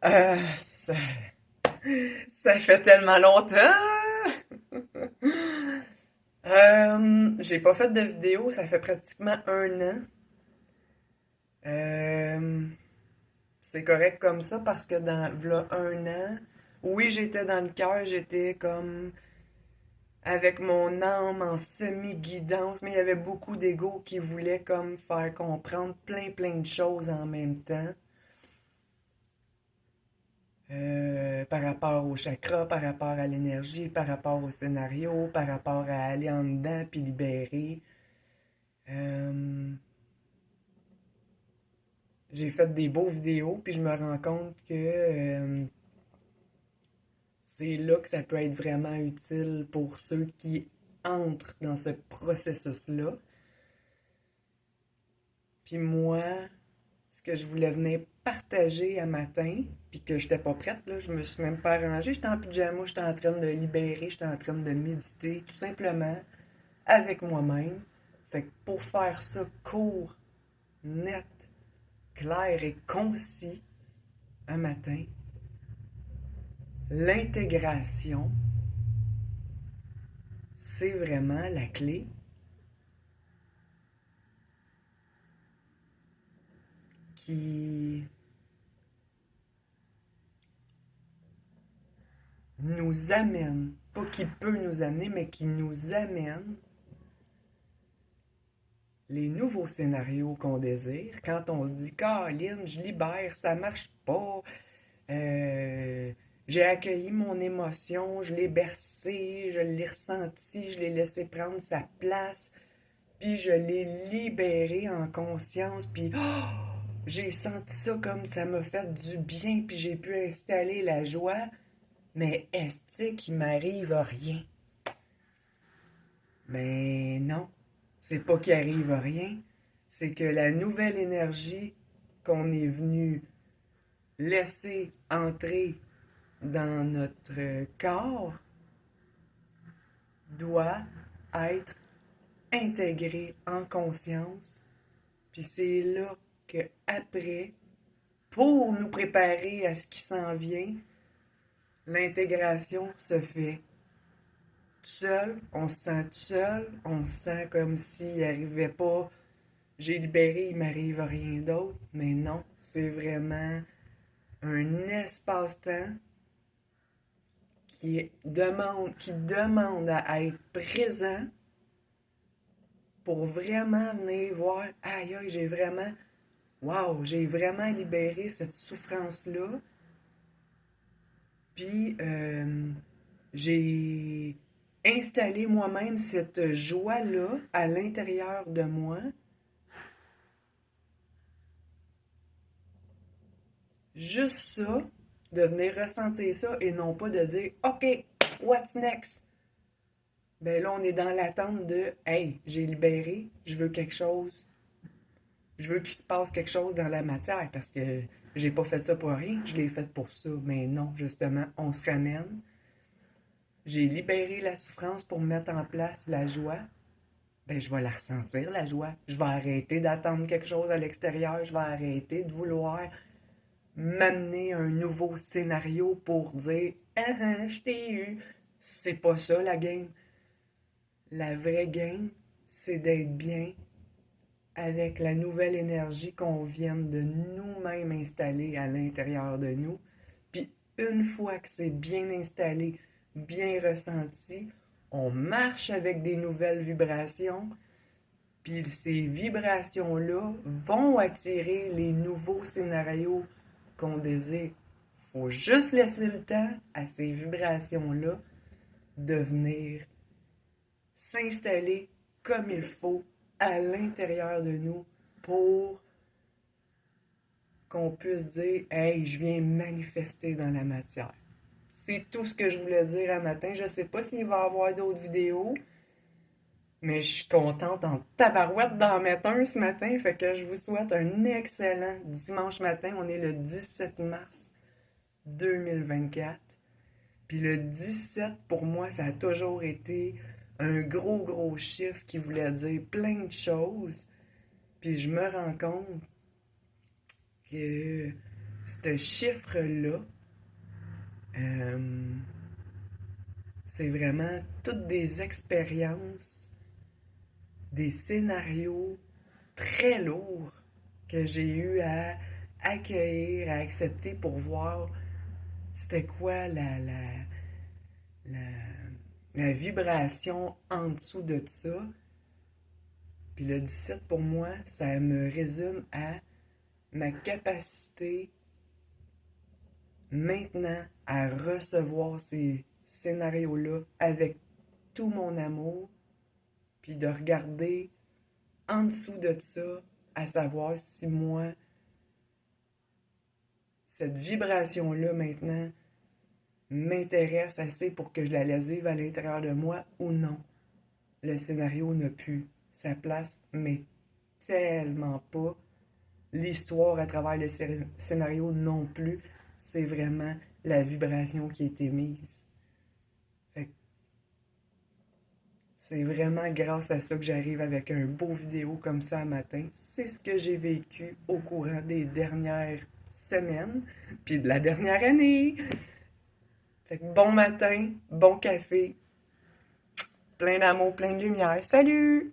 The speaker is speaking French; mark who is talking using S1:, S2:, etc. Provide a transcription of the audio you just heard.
S1: Ça, ça fait tellement longtemps! J'ai pas fait de vidéo, ça fait pratiquement un an. Euh, c'est correct comme ça parce que dans v'là un an, oui, j'étais dans le cœur, j'étais comme avec mon âme en semi-guidance, mais il y avait beaucoup d'ego qui voulaient comme faire comprendre plein de choses en même temps. Par rapport au chakra, par rapport à l'énergie, par rapport au scénario, par rapport à aller en dedans puis libérer. Euh, j'ai fait des beaux vidéos puis je me rends compte que c'est là que ça peut être vraiment utile pour ceux qui entrent dans ce processus-là. Puis moi, ce que je voulais venir partager à matin, puis que j'étais pas prête, là, je me suis même pas arrangée, j'étais en pyjama, j'étais en train de libérer, j'étais en train de méditer, tout simplement, avec moi-même. Fait que pour faire ça court, net, clair et concis, un matin, l'intégration, c'est vraiment la clé qui nous amène, pas qui peut nous amener, mais qui nous amène les nouveaux scénarios qu'on désire. Quand on se dit, Caroline, je libère, ça marche pas, euh, j'ai accueilli mon émotion, je l'ai bercé, je l'ai ressenti, je l'ai laissé prendre sa place, puis je l'ai libéré en conscience, puis oh, j'ai senti ça comme ça m'a fait du bien, puis j'ai pu installer la joie, mais est-ce qu'il m'arrive rien? Mais non, c'est pas qu'il arrive rien, c'est que la nouvelle énergie qu'on est venu laisser entrer dans notre corps doit être intégrée en conscience. Puis c'est là que après, pour nous préparer à ce qui s'en vient, l'intégration se fait tout seul, on se sent tout seul, on se sent comme s'il n'arrivait pas, j'ai libéré, il m'arrive rien d'autre, mais non, c'est vraiment un espace-temps qui demande à être présent pour vraiment venir voir, aïe, aïe, j'ai vraiment libéré cette souffrance-là, puis j'ai installé moi-même cette joie-là à l'intérieur de moi. Juste ça, de venir ressentir ça et non pas de dire, OK, what's next? Ben là, on est dans l'attente de, hey, j'ai libéré, je veux quelque chose, je veux qu'il se passe quelque chose dans la matière parce que j'ai pas fait ça pour rien, je l'ai fait pour ça. Mais non, justement, on se ramène. J'ai libéré la souffrance pour mettre en place la joie. Ben, je vais la ressentir, la joie. Je vais arrêter d'attendre quelque chose à l'extérieur. Je vais arrêter de vouloir m'amener un nouveau scénario pour dire ah, je t'ai eu. C'est pas ça la game. La vraie game, c'est d'être bien avec la nouvelle énergie qu'on vient de nous-mêmes installer à l'intérieur de nous. Puis une fois que c'est bien installé, bien ressenti, on marche avec des nouvelles vibrations. Puis ces vibrations-là vont attirer les nouveaux scénarios qu'on désire. Faut juste laisser le temps à ces vibrations-là de venir s'installer comme il faut à l'intérieur de nous pour qu'on puisse dire hey, je viens manifester dans la matière. C'est tout ce que je voulais dire un matin. Je sais pas s'il va y avoir d'autres vidéos, mais je suis contente en tabarouette d'en mettre un ce matin. Fait que je vous souhaite un excellent dimanche matin. On est le 17 mars 2024. Puis le 17, pour moi, ça a toujours été un gros chiffre qui voulait dire plein de choses. Puis je me rends compte que ce chiffre-là, c'est vraiment toutes des expériences, des scénarios très lourds que j'ai eu à accueillir, à accepter pour voir c'était quoi la, la vibration en dessous de ça. Puis le 17 pour moi, ça me résume à ma capacité maintenant à recevoir ces scénarios-là avec tout mon amour, puis de regarder en dessous de ça, à savoir si moi, cette vibration-là maintenant m'intéresse assez pour que je la laisse vivre à l'intérieur de moi ou non. Le scénario n'a plus sa place, mais tellement pas. L'histoire à travers le scénario non plus. C'est vraiment la vibration qui a été mise. Fait que c'est vraiment grâce à ça que j'arrive avec un beau vidéo comme ça un matin. C'est ce que j'ai vécu au courant des dernières semaines, puis de la dernière année. Fait que bon matin, bon café, plein d'amour, plein de lumière. Salut!